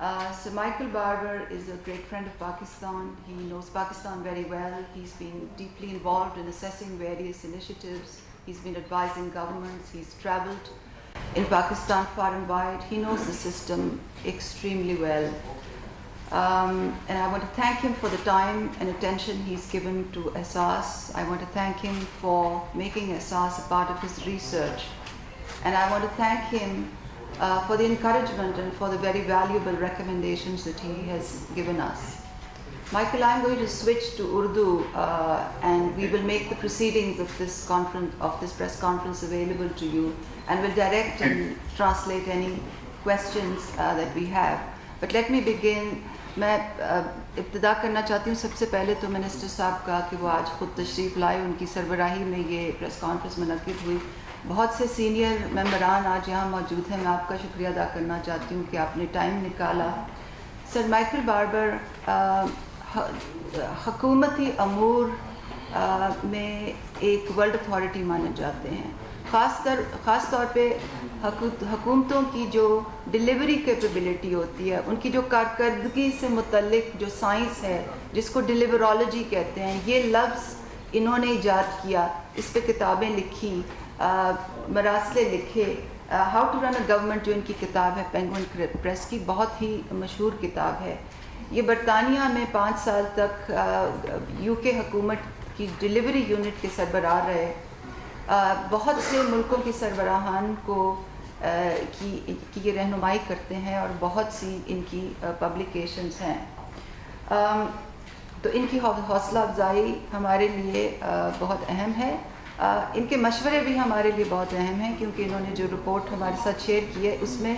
So Michael Barber is a great friend of Pakistan. He knows Pakistan very well. He's been deeply involved in assessing various initiatives. He's been advising governments. He's traveled in Pakistan far and wide. He knows the system extremely well. And I want to thank him for the time and attention he's given to Ehsaas. I want to thank him for making Ehsaas a part of his research. And I want to thank him for the encouragement and for the very valuable recommendations that he has given us. Michael, I'm going to switch to Urdu and we will make the proceedings of this conference, of this press conference available to you, and will direct and translate any questions that we have. But let me begin. میں ابتدا کرنا چاہتی ہوں. سب سے پہلے تو minister صاحب کا کہ وہ آج خود تشریف لائے, ان کی سربراہی میں یہ پریس کانفرنس منعقد ہوئی. بہت سے سینئر ممبران آج یہاں موجود ہیں. میں آپ کا شکریہ ادا کرنا چاہتی ہوں کہ آپ نے ٹائم نکالا. سر مائیکل باربر حکومتی امور میں ایک ورلڈ اتھارٹی مانے جاتے ہیں. خاص طور پہ حکومتوں کی جو ڈیلیوری کیپیبلٹی ہوتی ہے, ان کی جو کارکردگی سے متعلق جو سائنس ہے جس کو ڈیلیورولوجی کہتے ہیں, یہ لفظ انہوں نے ایجاد کیا. اس پہ کتابیں لکھی, مراسلے لکھے. How to run a government جو ان کی کتاب ہے پینگوئن پریس کی, بہت ہی مشہور کتاب ہے. یہ برطانیہ میں 5 سال تک یو کے حکومت کی ڈیلیوری یونٹ کے سربراہ رہے. بہت سے ملکوں کی سربراہان کو کی یہ رہنمائی کرتے ہیں اور بہت سی ان کی پبلیکیشنز ہیں. تو ان کی حوصلہ افزائی ہمارے لیے بہت اہم ہے. ان کے مشورے بھی ہمارے لیے بہت اہم ہیں, کیونکہ انہوں نے جو رپورٹ ہمارے ساتھ شیئر کی ہے اس میں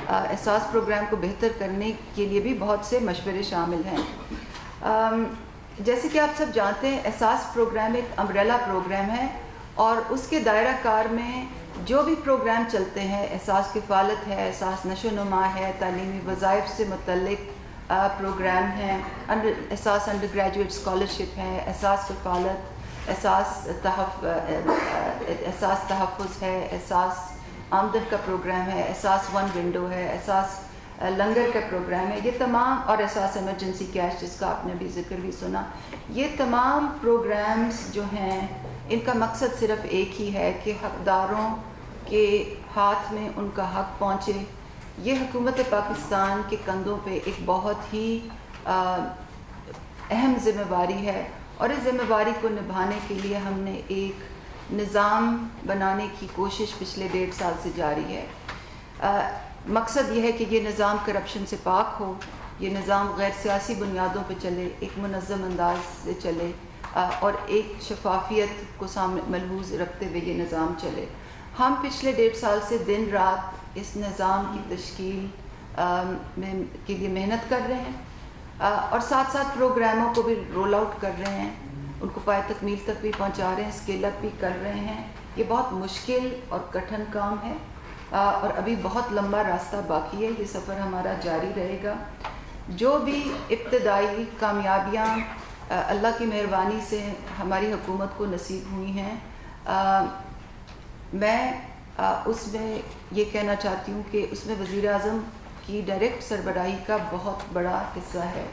احساس پروگرام کو بہتر کرنے کے لیے بھی بہت سے مشورے شامل ہیں. جیسے کہ آپ سب جانتے ہیں, احساس پروگرام ایک امبریلا پروگرام ہے, اور اس کے دائرہ کار میں جو بھی پروگرام چلتے ہیں, احساس کفالت ہے, احساس نشو و نما ہے, تعلیمی وظائف سے متعلق پروگرام ہیں, احساس انڈر گریجویٹ اسکالرشپ ہے, احساس کفالت, احساس تحفظ ہے, احساس آمدن کا پروگرام ہے, احساس ون ونڈو ہے, احساس لنگر کا پروگرام ہے, یہ تمام, اور احساس ایمرجنسی کیش جس کا آپ نے بھی ذکر بھی سنا. یہ تمام پروگرامز جو ہیں ان کا مقصد صرف ایک ہی ہے کہ حقداروں کے ہاتھ میں ان کا حق پہنچے. یہ حکومت پاکستان کے کندھوں پہ ایک بہت ہی اہم ذمہ داری ہے, اور اس ذمہ داری کو نبھانے کے لیے ہم نے ایک نظام بنانے کی کوشش پچھلے 1.5 سال سے جاری ہے. مقصد یہ ہے کہ یہ نظام کرپشن سے پاک ہو, یہ نظام غیر سیاسی بنیادوں پہ چلے, ایک منظم انداز سے چلے, اور ایک شفافیت کو سامنے ملحوظ رکھتے ہوئے یہ نظام چلے. ہم پچھلے 1.5 سال سے دن رات اس نظام کی تشکیل کے لیے محنت کر رہے ہیں, اور ساتھ ساتھ پروگراموں کو بھی رول آؤٹ کر رہے ہیں, ان کو پائے تکمیل تک بھی پہنچا رہے ہیں, اسکیل اپ بھی کر رہے ہیں. یہ بہت مشکل اور کٹھن کام ہے, اور ابھی بہت لمبا راستہ باقی ہے. یہ سفر ہمارا جاری رہے گا. جو بھی ابتدائی کامیابیاں اللہ کی مہربانی سے ہماری حکومت کو نصیب ہوئی ہیں, میں اس میں یہ کہنا چاہتی ہوں کہ اس میں وزیر اعظم کی ڈائریکٹ سربراہی کا بہت بڑا حصہ ہے,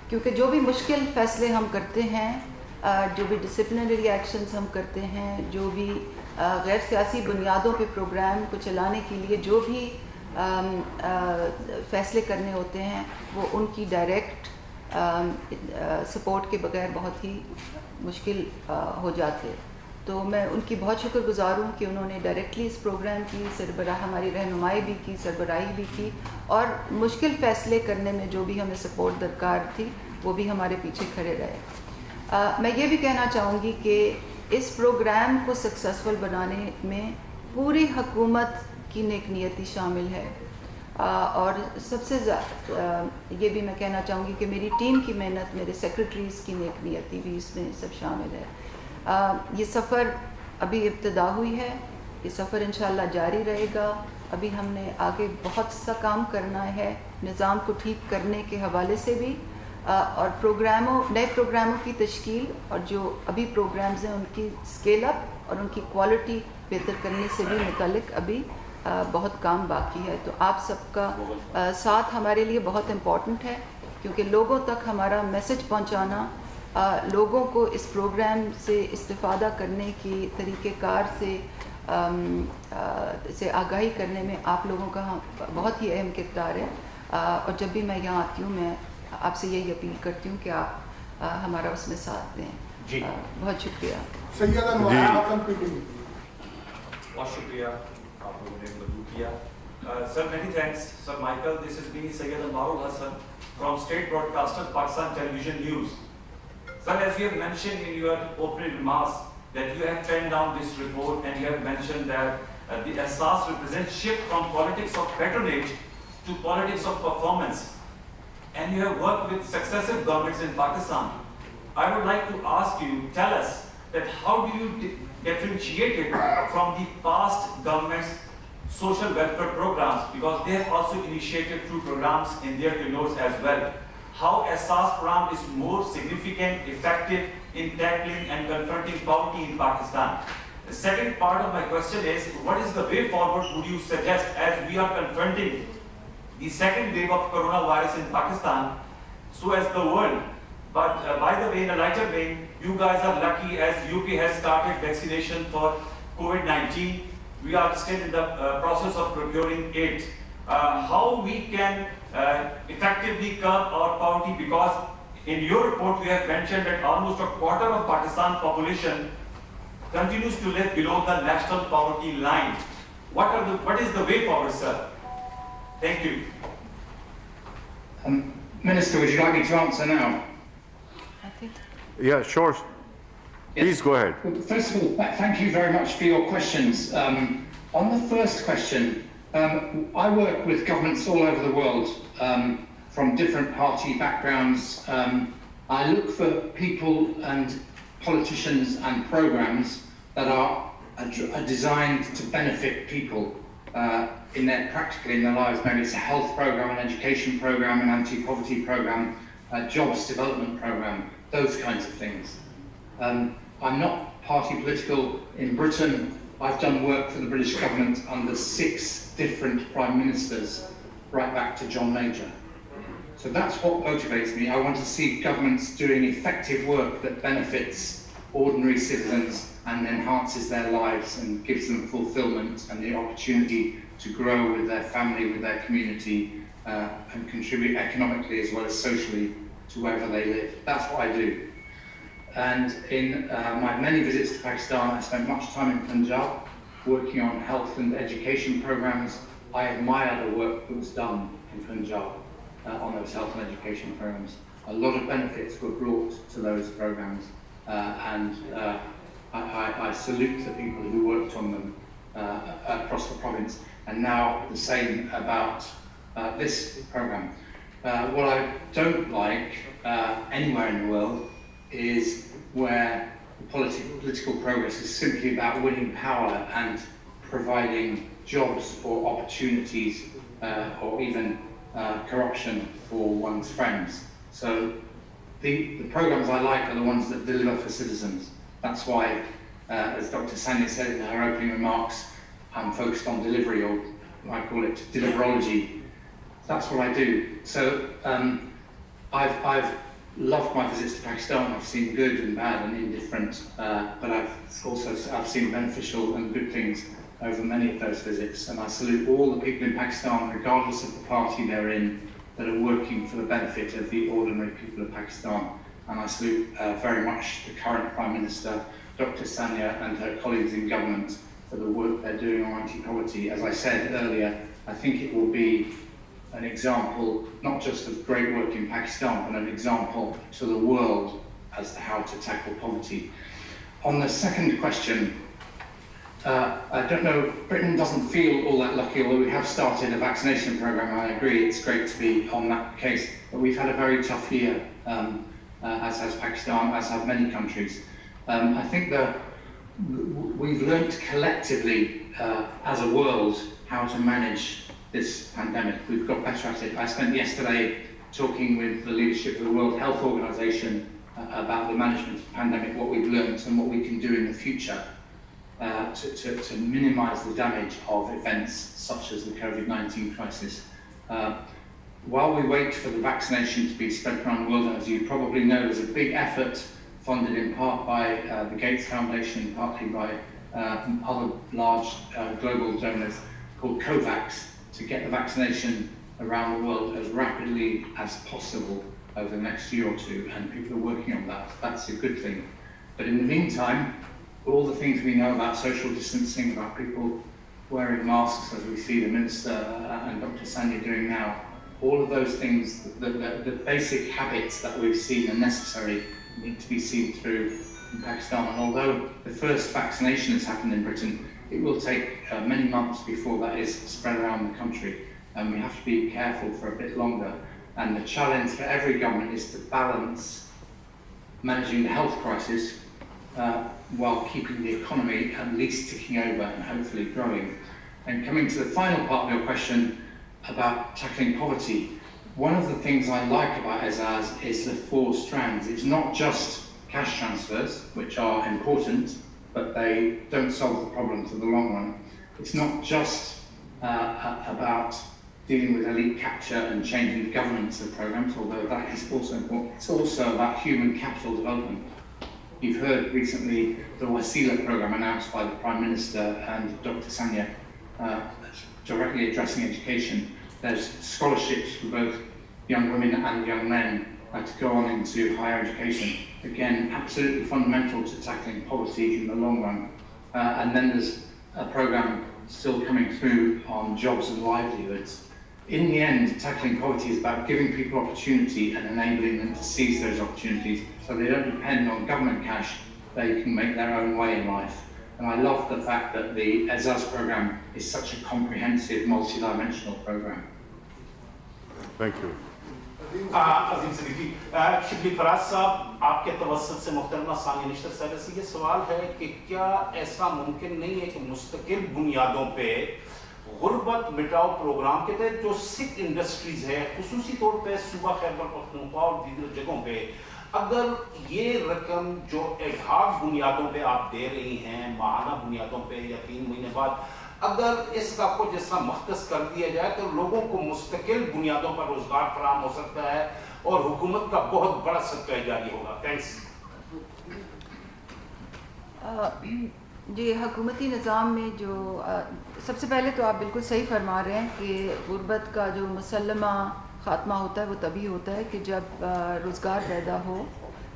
کیونکہ جو بھی مشکل فیصلے ہم کرتے ہیں, جو بھی ڈسپلنری ایکشنز ہم کرتے ہیں, جو بھی غیر سیاسی بنیادوں پہ پروگرام کو چلانے کے لیے جو بھی فیصلے کرنے ہوتے ہیں, وہ ان کی ڈائریکٹ سپورٹ کے بغیر بہت ہی مشکل ہو جاتے. تو میں ان کی بہت شکر گزار ہوں کہ انہوں نے ڈائریکٹلی اس پروگرام کی ہماری رہنمائی بھی کی, سربراہی بھی کی, اور مشکل فیصلے کرنے میں جو بھی ہمیں سپورٹ درکار تھی وہ بھی ہمارے پیچھے کھڑے رہے. میں یہ بھی کہنا چاہوں گی کہ اس پروگرام کو سکسیسفل بنانے میں پوری حکومت کی نیک نیتی شامل ہے, اور سب سے یہ بھی میں کہنا چاہوں گی کہ میری ٹیم کی محنت, میرے سیکرٹریز کی نیک نیتی بھی اس میں سب شامل ہے. یہ سفر ابھی ابتدا ہوئی ہے, یہ سفر انشاءاللہ جاری رہے گا. ابھی ہم نے آگے بہت سا کام کرنا ہے نظام کو ٹھیک کرنے کے حوالے سے بھی, اور نئے پروگراموں کی تشکیل, اور جو ابھی پروگرامز ہیں ان کی اسکیل اپ اور ان کی کوالٹی بہتر کرنے سے بھی متعلق ابھی بہت کام باقی ہے. تو آپ سب کا ساتھ ہمارے لیے بہت امپورٹنٹ ہے کیونکہ لوگوں تک ہمارا میسج پہنچانا, لوگوں کو اس پروگرام سے استفادہ کرنے کی طریقہ کار سے آگاہی کرنے میں آپ لوگوں کا بہت ہی اہم کردار ہے. اور جب بھی میں یہاں آتی ہوں میں آپ سے یہی اپیل کرتی ہوں کہ آپ ہمارا اس میں ساتھ دیں. جی بہت شکریہ. بہت شکریہ آپ لوگوں نے مدعو کیا. سر many thanks. Sir Michael, this is me, Sayyid Anwarul Hassan from State Broadcaster Pakistan Television News. Sir, as you have mentioned in your opening remarks that you have turned down this report and you have mentioned that the Ehsaas represents shift from politics of patronage to politics of performance, and you have worked with successive governments in Pakistan. I would like to ask you, tell us that how do you differentiate it from the past governments' social welfare programs, because they have also initiated few programs in their tenures as well. How Ehsaas program is more significant, effective in tackling and confronting poverty in Pakistan? The second part of my question is, what is the way forward would you suggest as we are confronting the second wave of coronavirus in Pakistan, so as the world? But by the way, in a lighter vein, you guys are lucky as UP has started vaccination for COVID-19. We are still in the process of procuring it. How we can effectively curb our poverty, because in your report you have mentioned that almost a quarter of Pakistan population continues to live below the national poverty line. What is the way forward, sir? Thank you. Minister, would you like me to answer now? Yeah, sure. Please go ahead. Well, first of all, thank you very much for your questions. On the first question, I work with governments all over the world from different party backgrounds. I look for people and politicians and programs that are designed to benefit people practically in their lives. Maybe it's a health program, an education program, an anti-poverty program, a jobs development program, those kinds of things. I'm not party political. In Britain, I've done work for the British government under 6 different prime ministers, right back to John Major. So that's what motivates me. I want to see governments doing effective work that benefits ordinary citizens and enhances their lives and gives them fulfillment and the opportunity to grow with their family, with their community, and contribute economically as well as socially to wherever they live. That's what I do. And in my many visits to Pakistan, I spent much time in Punjab working on health and education programs. I admire the work that was done in Punjab on those health and education programs. A lot of benefits were brought to those programs, and I salute the people who worked on them across the province. And now the same about this program. What I don't like anywhere in the world is where political progress is simply about winning power and providing jobs or opportunities or even corruption for one's friends. So the programs I like are the ones that deliver for citizens. That's why, as Dr. Sanya said in her opening remarks, I'm focused on delivery, or I call it deliverology. That's what I do. So I've loved my visits to Pakistan. I've seen good and bad and indifferent, but I've seen beneficial and good things over many of those visits. And I salute all the people in Pakistan, regardless of the party they're in, that are working for the benefit of the ordinary people of Pakistan. And I salute very much the current Prime Minister, Dr. Sanya, and her colleagues in government for the work they're doing on anti-poverty. As I said earlier, I think it will be an example, not just of great work in Pakistan, but an example to the world as to how to tackle poverty. On the second question, I don't know, Britain doesn't feel all that lucky, although we have started a vaccination program. I agree, it's great to be on that case, but we've had a very tough year, as has Pakistan, as have many countries. I think that we've learnt collectively as a world how to manage this pandemic. We've got better at it. I spent yesterday talking with the leadership of the World Health Organization about the management of the pandemic, what we've learnt and what we can do in the future. to minimise the damage of events such as the COVID-19 crisis. While we wait for the vaccination to be spread around the world, as you probably know, there's a big effort funded in part by the Gates Foundation, partly by other large global donors, called COVAX, to get the vaccination around the world as rapidly as possible over the next year or two, and people are working on that. That's a good thing. But in the meantime, all the things we know about social distancing, about people wearing masks, as we see the Minister and Dr. Sanya doing now, all of those things, the basic habits that we've seen are necessary, need to be seen through in Pakistan. And although the first vaccination has happened in Britain, it will take many months before that is spread around the country. And we have to be careful for a bit longer. And the challenge for every government is to balance managing the health crisis while keeping the economy at least ticking over and hopefully growing. And coming to the final part of your question about tackling poverty, one of the things I like about Azaz is the 4 strands. It's not just cash transfers, which are important, but they don't solve the problem for the long run. It's not just about dealing with elite capture and changing the governance of programs, although that is also important. It's also about human capital development. You've heard recently the Wasila program announced by the Prime Minister and Dr. Sanya, directly addressing education. There's scholarships for both young women and young men to go on into higher education. Again, absolutely fundamental to tackling poverty in the long run. And then there's a program still coming through on jobs and livelihoods. In the end, tackling poverty is about giving people opportunity and enabling them to seize those opportunities so they don't depend on government cash, they can make their own way in life. And I love the fact that the Azaz program is such a comprehensive, multi-dimensional program. Thank you. عظیم صدیقی شبلی فراز صاحب آپ کے توسط سے محترمہ ثانیہ نشتر صاحبہ سے یہ سوال ہے کہ کیا ایسا ممکن نہیں ہے کہ مستقل بنیادوں پہ غربت مٹاؤ پروگرام کے تحت جو سکھ انڈسٹریز ہے خصوصی طور پہ صوبہ خیبر پختونخوا اور دیگر جگہوں پہ اگر یہ رقم جو ایڈھاک بنیادوں پہ آپ دے رہی ہیں ماہانہ بنیادوں پہ یا 3 مہینے بعد اگر اس کا کو جس طرح مختص کر دیا جائے تو لوگوں کو مستقل بنیادوں پر روزگار فراہم ہو سکتا ہے اور حکومت کا بہت بڑا صدقہ جاری ہوگا. تھینکس. جی حکومتی نظام میں جو سب سے پہلے تو آپ بالکل صحیح فرما رہے ہیں کہ غربت کا جو مسلمہ خاتمہ ہوتا ہے وہ تبھی ہوتا ہے کہ جب روزگار پیدا ہو,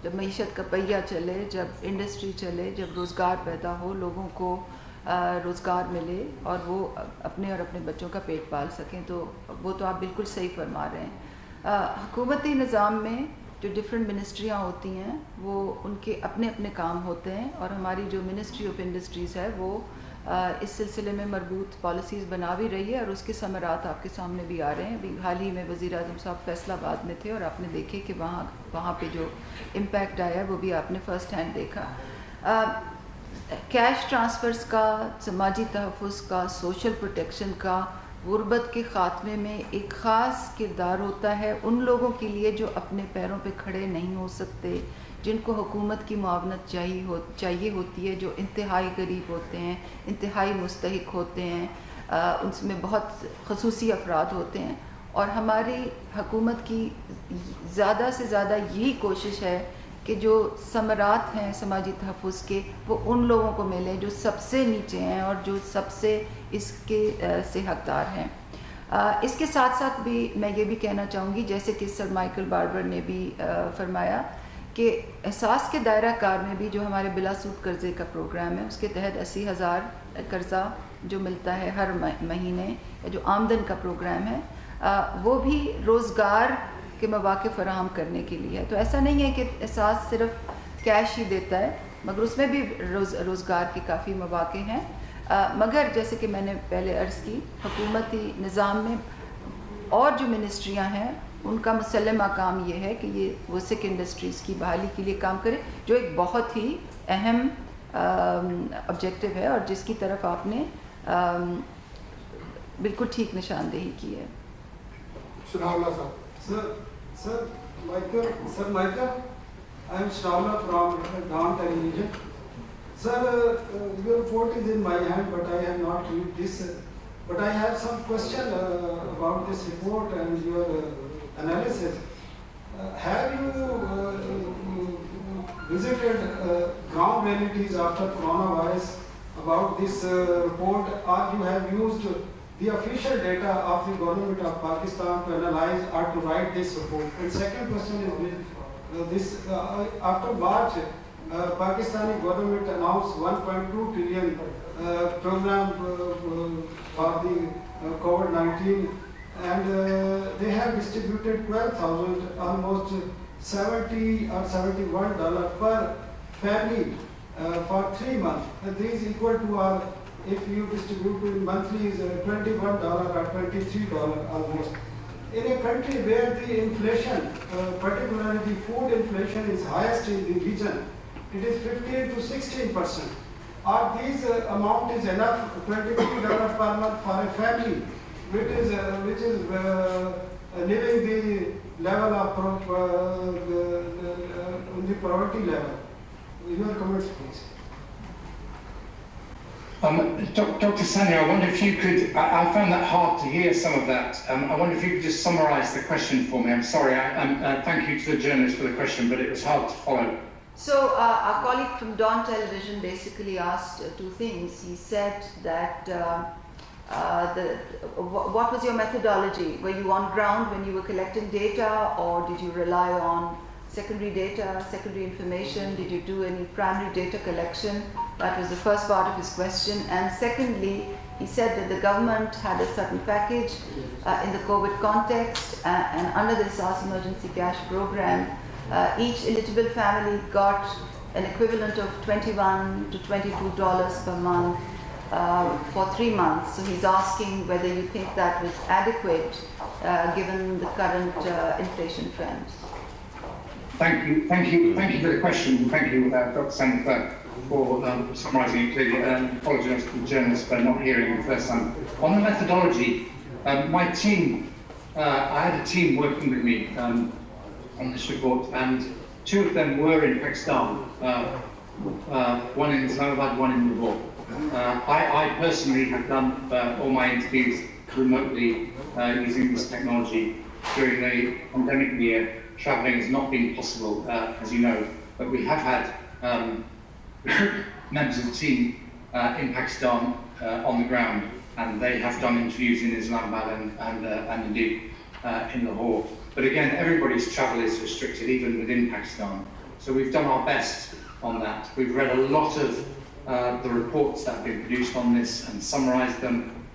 جب معیشت کا پہیہ چلے, جب انڈسٹری چلے, جب روزگار پیدا ہو, لوگوں کو روزگار ملے اور وہ اپنے اور اپنے بچوں کا پیٹ پال سکیں. تو وہ تو آپ بالکل صحیح فرما رہے ہیں. حکومتی نظام میں جو ڈفرینٹ منسٹریاں ہوتی ہیں وہ ان کے اپنے اپنے کام ہوتے ہیں اور ہماری جو منسٹری آف انڈسٹریز ہے وہ اس سلسلے میں مربوط پالیسیز بنا بھی رہی ہے اور اس کے ثمرات آپ کے سامنے بھی آ رہے ہیں. ابھی حال ہی میں وزیر اعظم صاحب فیصل آباد میں تھے اور آپ نے دیکھے کہ وہاں پہ جو امپیکٹ آیا ہے وہ بھی آپ نے فرسٹ ہینڈ دیکھا. کیش ٹرانسفرز کا, سماجی تحفظ کا, سوشل پروٹیکشن کا غربت کے خاتمے میں ایک خاص کردار ہوتا ہے ان لوگوں کے لیے جو اپنے پیروں پہ کھڑے نہیں ہو سکتے, جن کو حکومت کی معاونت چاہیے ہوتی ہے, جو انتہائی غریب ہوتے ہیں, انتہائی مستحق ہوتے ہیں, ان میں بہت خصوصی افراد ہوتے ہیں. اور ہماری حکومت کی زیادہ سے زیادہ یہی کوشش ہے کہ جو ثمرات ہیں سماجی تحفظ کے وہ ان لوگوں کو ملیں جو سب سے نیچے ہیں اور جو سب سے اس کے سے حقدار ہیں. اس کے ساتھ ساتھ بھی میں یہ بھی کہنا چاہوں گی, جیسے کہ سر مائیکل باربر نے بھی فرمایا کہ احساس کے دائرہ کار میں بھی جو ہمارے بلا سود قرضے کا پروگرام ہے اس کے تحت 80,000 قرضہ جو ملتا ہے ہر مہینے, جو آمدن کا پروگرام ہے وہ بھی روزگار کے مواقع فراہم کرنے کے لیے ہے. تو ایسا نہیں ہے کہ احساس صرف کیش ہی دیتا ہے مگر اس میں بھی روزگار کے کافی مواقع ہیں. مگر جیسے کہ میں نے پہلے عرض کی حکومتی نظام میں اور جو منسٹریاں ہیں ان کا مسلمہ کام یہ ہے کہ یہ وہ سکھ انڈسٹریز کی بحالی کے لیے کام کرے, جو ایک بہت ہی اہم آبجیکٹو ہے اور جس کی طرف آپ نے بالکل ٹھیک نشاندہی کی ہے. Sir Michael, I am Shravana from Down Television. Sir, your report is in my hand, but I have not read this. But I have some question about this report and your analysis. Have you visited ground realities after coronavirus about this report, or you have used the official data of the government of Pakistan to analyze or to write this report? And second question is after March, Pakistani government announced 1.2 trillion program for the COVID-19, and they have distributed 12,000, almost 70 or $71 per family for 3 months. And this is equal to our, if you distribute it monthly, is $21 or $23 almost. In a country where the inflation, particularly the food inflation, is highest in the region, it is 15 to 16%. Are these amount is enough, $23 per month for a family, which is living the level of the poverty level? Your comments, please. Dr. Sanya, I wonder if you could, I found that hard to hear some of that. I wonder if you could just summarize the question for me. I'm sorry, thank you to the journalist for the question, but it was hard to follow. So our colleague from Dawn Television basically asked two things. He said that what was your methodology? Were you on ground when you were collecting data, or did you rely on secondary data, secondary information? Did you do any primary data collection? That was the first part of his question. And secondly, he said that the government had a certain package in the COVID context, and under the SARS Emergency Cash Program, each eligible family got an equivalent of $21 to $22 per month for 3 months. So he's asking whether you think that was adequate given the current inflation trends. Thank you for the question. Thank you, Dr. Sandberg, for summarising it clearly. And apologise to the journalists for not hearing the first time. On the methodology, my team, I had a team working with me on this report, and 2 of them were in Pakistan, one in Islamabad, one in Lahore. I personally have done all my interviews remotely using this technology. During the pandemic year, travelling has not been possible, as you know, but we have had members of the team in Pakistan on the ground, and they have done interviews in Islamabad and indeed in Lahore. But again, everybody's travel is restricted, even within Pakistan. So we've done our best on that. We've read a lot of the reports that have been produced on this and summarised them,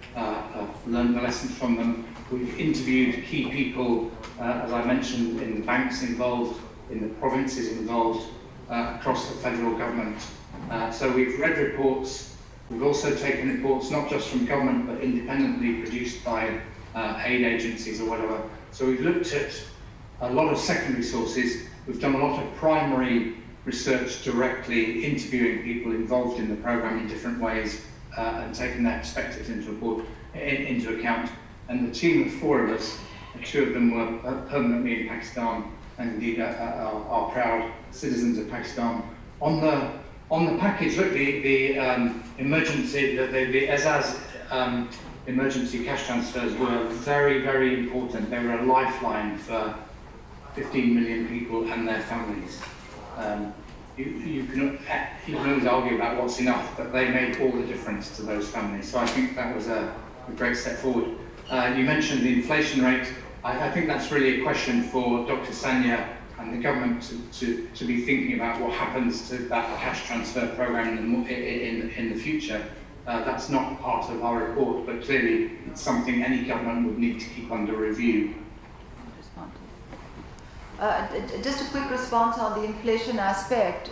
learned the lessons from them. We've interviewed key people, as I mentioned, in the banks involved, in the provinces involved, across the federal government. So we've read reports. We've also taken reports not just from government, but independently produced by aid agencies or whatever. So we've looked at a lot of secondary sources. We've done a lot of primary research directly, interviewing people involved in the programme in different ways, and taking their perspectives into account. And the team of 4 of us, 2 of them were permanently in Pakistan, and indeed are proud citizens of Pakistan. On the package, look, the emergency, the ESAS emergency cash transfers were very, very important. They were a lifeline for 15 million people and their families. You can always argue about what's enough, but they made all the difference to those families. So I think that was a great step forward. You mentioned the inflation rate. I think that's really a question for Dr. Sanya and the government to be thinking about what happens to that cash transfer program in the future. That's not part of our report, but clearly it's something any government would need to keep under review. Just a quick response on the inflation aspect.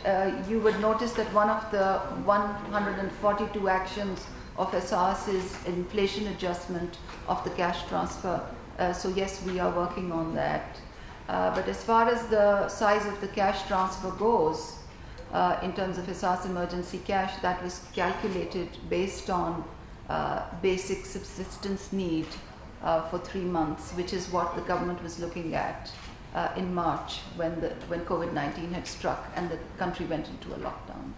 You would notice that one of the 142 actions of SARS is inflation adjustment of the cash transfer. So yes, we are working on that. But as far as the size of the cash transfer goes, in terms of SARS emergency cash, that was calculated based on basic subsistence need for 3 months, which is what the government was looking at in March when COVID-19 had struck and the country went into a lockdown.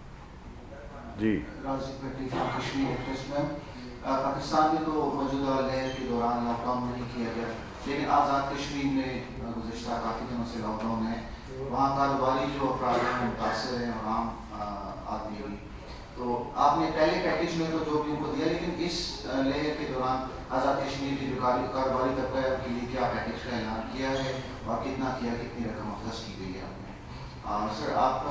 جی راضی بھٹی from Kashmir actress میں پاکستان میں تو موجودہ لہر کے دوران lock down نہیں کیا گیا، لیکن آزاد کشمیر میں گزشتہ کافی دنوں سے لاک ڈاؤن ہے. وہاں کاروباری جو افراد ہیں متاثر ہیں اور عام آدمی بھی. تو آپ نے پہلے پیکیج میں تو جو بھی ان کو دیا، لیکن اس لہر کے دوران آزاد کشمیر کی جو کاروباری طبقہ ہے کے لیے کیا پیکیج کا اعلان کیا ہے اور کتنا کیا، کتنی رقم مختص کی گئی ہے آپ نے؟ سر آپ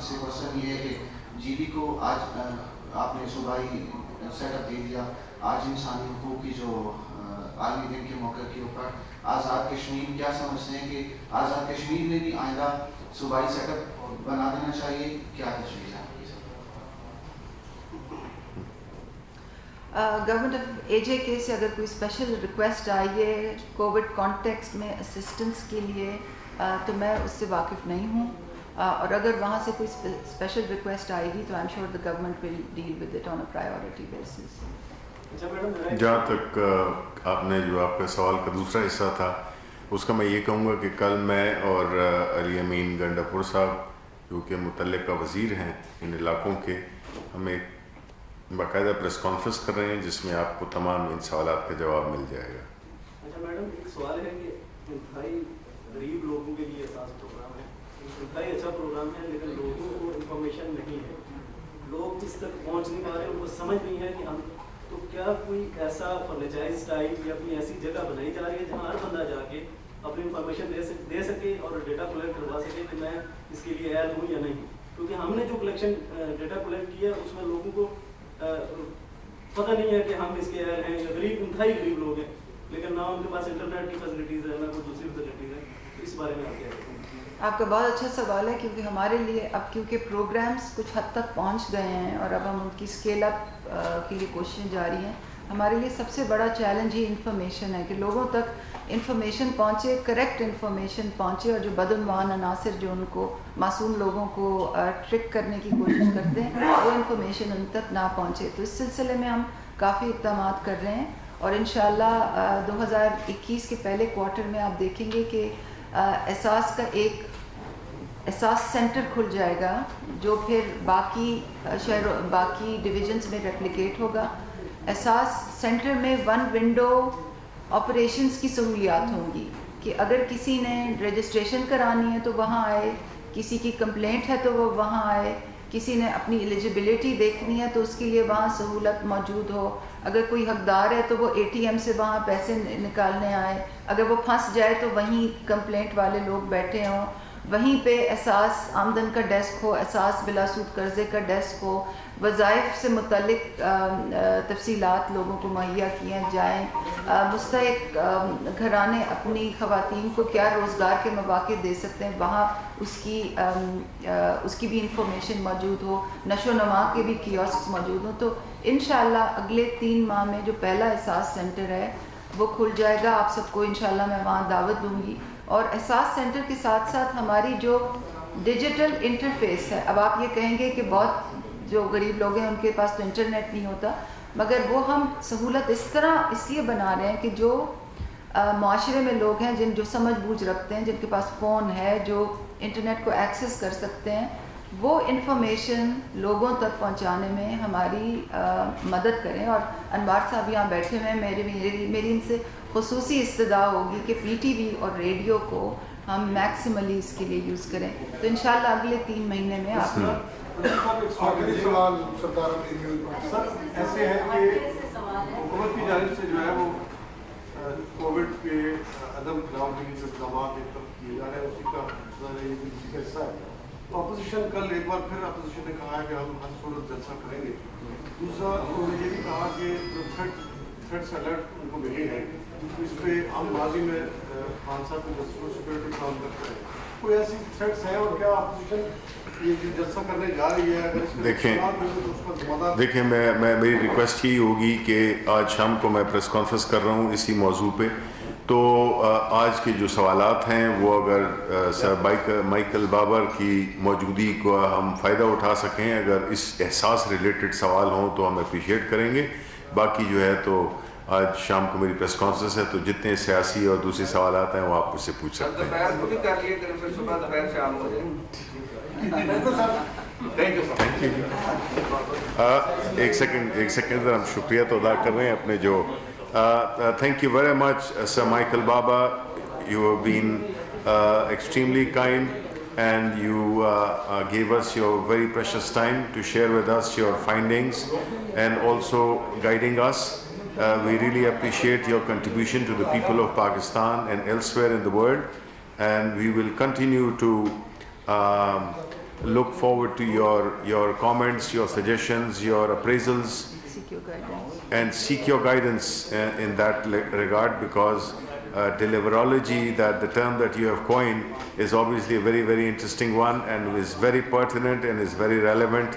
سے کوشچن یہ ہے کہ جی بی کو آج آپ نے صوبائی سیٹ اپ دے دیا، آج انسانی حقوق کی جو عالمی دن کے موقع کے اوپر آزاد کشمیر کیا سمجھتے ہیں کہ آزاد کشمیر میں بھی آئندہ صوبائی سیٹ اپ بنا دینا چاہیے، کیا تجویز ہے؟ گورنمنٹ آف اے جے کے سے اگر کوئی اسپیشل ریکویسٹ آئی ہے کووڈ کانٹیکسٹ میں اسسٹنس کے لیے تو میں اس سے واقف نہیں ہوں، اور اگر وہاں سے کوئی اسپیشل ریکویسٹ آئے گی تو I am sure the government will deal with it on a priority basis. جہاں تک آپ نے جو آپ کا سوال کا دوسرا حصہ تھا اس کا میں یہ کہوں گا کہ کل میں اور علی امین گنڈاپور صاحب جو کہ متعلقہ وزیر ہیں ان علاقوں کے، ہم ایک باقاعدہ پریس کانفرنس کر رہے ہیں جس میں آپ کو تمام ان سوالات کا جواب مل جائے گا. اچھا میڈم، ایک سوال ہے کہ انتہائی غریب لوگوں کے لیے خاص پروگرام ہے، انتہائی اچھا پروگرام ہے، لیکن لوگوں کو انفارمیشن نہیں ہے، لوگ اس تک پہنچ نہیں پا رہے، ان کو سمجھ نہیں ہے کہ ہم تو کیا کوئی ایسا فرنیچائز ٹائپ یا کوئی ایسی جگہ بنائی جا رہی ہے جہاں ہر بندہ جا کے اپنی انفارمیشن دے سکے اور ڈیٹا کلیکٹ کروا سکے کہ میں اس کے لیے ایل ہوں یا نہیں؟ کیونکہ ہم نے جو کلیکشن ڈیٹا کلیکٹ کیا ہے اس میں لوگوں کو پتہ نہیں ہے کہ ہم اس کے ایل ہیں، یا غریب انتہائی غریب لوگ ہیں، لیکن نہ ان کے پاس انٹرنیٹ کی فیسلٹیز ہے نہ کوئی دوسری فیسلٹیز ہے. اس بارے میں آپ کیا کہتے ہیں؟ آپ کا بہت اچھا سوال ہے، کیونکہ ہمارے لیے اب کیونکہ پروگرامز کچھ حد تک پہنچ گئے ہیں اور اب ہم ان کی اسکیل اپ کے لیے کوششیں جاری ہیں. ہمارے لیے سب سے بڑا چیلنج ہی انفارمیشن ہے کہ لوگوں تک انفارمیشن پہنچے، کریکٹ انفارمیشن پہنچے، اور جو بدعنوان عناصر جو ان کو معصوم لوگوں کو ٹرک کرنے کی کوشش کرتے ہیں وہ انفارمیشن ان تک نہ پہنچے. تو اس سلسلے میں ہم کافی اقدامات کر رہے ہیں، اور انشاءاللہ 2021 کے پہلے کوارٹر میں آپ دیکھیں گے کہ احساس کا ایک احساس سینٹر کھل جائے گا جو پھر باقی ڈویژنز میں ریپلیکیٹ ہوگا. احساس سینٹر میں ون ونڈو آپریشنز کی سہولیات ہوں گی کہ اگر کسی نے رجسٹریشن کرانی ہے تو وہاں آئے، کسی کی کمپلینٹ ہے تو وہ وہاں آئے، کسی نے اپنی ایلیجبلٹی دیکھنی ہے تو اس کے لیے وہاں سہولت موجود ہو، اگر کوئی حقدار ہے تو وہ اے ٹی ایم سے وہاں پیسے نکالنے آئے، اگر وہ پھنس جائے تو وہیں کمپلینٹ والے لوگ بیٹھے ہوں، وہیں پہ احساس آمدن کا ڈیسک ہو، احساس بلا سود قرضے کا ڈیسک ہو، وظائف سے متعلق تفصیلات لوگوں کو مہیا کیے جائیں، مستحق گھرانے اپنی خواتین کو کیا روزگار کے مواقع دے سکتے ہیں وہاں اس کی بھی انفارمیشن موجود ہو، نشو و نما کے بھی کیوسکس موجود ہوں. تو انشاءاللہ اگلے 3 ماہ میں جو پہلا احساس سینٹر ہے وہ کھل جائے گا. آپ سب کو انشاءاللہ میں وہاں دعوت دوں گی. اور احساس سینٹر کے ساتھ ساتھ ہماری جو ڈیجیٹل انٹرفیس ہے، اب آپ یہ کہیں گے کہ بہت جو غریب لوگ ہیں ان کے پاس تو انٹرنیٹ نہیں ہوتا، مگر وہ ہم سہولت اس لیے بنا رہے ہیں کہ جو معاشرے میں لوگ ہیں جو سمجھ بوجھ رکھتے ہیں، جن کے پاس فون ہے، جو انٹرنیٹ کو ایکسیس کر سکتے ہیں، وہ انفارمیشن لوگوں تک پہنچانے میں ہماری مدد کریں. اور انوار صاحب یہاں بیٹھے ہوئے ہیں، میری ان سے خصوصی استدعا ہوگی کہ پی ٹی وی اور ریڈیو کو ہم میکسیملی اس کے لیے یوز کریں. تو انشاءاللہ اگلے 3 مہینے میں آپ آخری سوال سردار سر ایسے ہے کہ حکومت کی جانب سے جو ہے وہ کووڈ کے عدم خلاف ورزی کے اقدامات ایک طرف کیے جا رہے ہیں، اسی کا حصہ ہے. تو اپوزیشن کل ایک بار پھر اپوزیشن نے کہا ہے کہ ہم ہر صورت جلسہ کریں گے. دوسرا انہوں نے یہ بھی کہا کہ جو تھریٹس الرٹ ان کو ملے ہیں اس پہ ہم ماضی میں خان صاحب کو سیکورٹی فراہم کرتے ہیں. کوئی ایسی تھریٹس ہیں اور کیا اپوزیشن یہ جلسہ کرنے جا رہی ہے؟ دیکھیں میری ریکویسٹ ہی ہوگی کہ آج شام کو میں پریس کانفرنس کر رہا ہوں اسی موضوع پہ. تو آج کے جو سوالات ہیں وہ اگر سر مائیکل بابر کی موجودگی کو ہم فائدہ اٹھا سکیں، اگر اس احساس ریلیٹڈ سوال ہوں تو ہم اپریشیٹ کریں گے. باقی جو ہے تو آج شام کو میری پریس کانفرنس ہے، تو جتنے سیاسی اور دوسرے سوالات ہیں وہ آپ مجھ سے پوچھ سکتے ہیں. Thank you sir. एक सेकंड हम शुक्रिया तो अदा कर रहे हैं अपने जो thank you very much sir Michael Baba, you have been extremely kind and you gave us your very precious time to share with us your findings and also guiding us. We really appreciate your contribution to the people of Pakistan and elsewhere in the world, and we will continue to look forward to your comments, your suggestions, your appraisals, seek your guidance. And seek your guidance in that regard, because deliverology, that the term that you have coined, is obviously a very, very interesting one and is very pertinent and is very relevant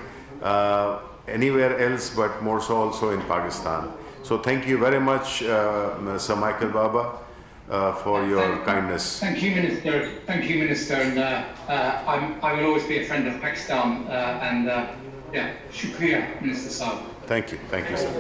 anywhere else, but more so also in Pakistan. So thank you very much, Sir Michael Baba, for your kindness. Thank you, Minister. Thank you, Minister. And I will always be a friend of Pakistan. Shukriya, Minister Saab. Thank you, sir.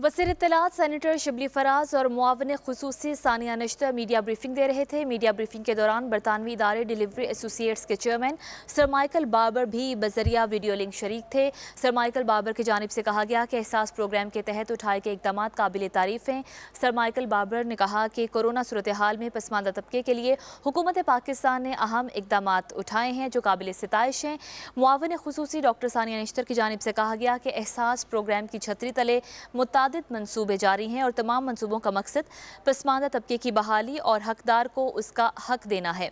वज़ीर इत्तलात senator Shibli Faraz और मुआवन खुसूसी Sania नश्तर media briefing दे रहे थे। Media briefing के दौरान बरतानवी इदारे delivery associates के chairman sir Michael Babar भी बजरिया video link शरीक थे। सर माइकल बाबर की जानिब से कहा गया कि एहसास प्रोग्राम के तहत उठाए गए इक़दाम काबिल तारीफ़ हैं। सर माइकल बाबर ने कहा कि कोरोना सूरत हाल में पसमानदा तबके के लिए हुकूमत पाकिस्तान ने अहम इक़दाम उठाए हैं जो काबिल सिताइश हैं। मुआवन खुसूसी डॉक्टर सानिया नश्तर की जानिब से कहा गया कि एहसास प्रोग्राम की छतरी तले मुतादिद मंसूबे जारी हैं और तमाम मंसूबों का मकसद पसमानदा तबके की बहाली और हकदार को उसका हक देना है।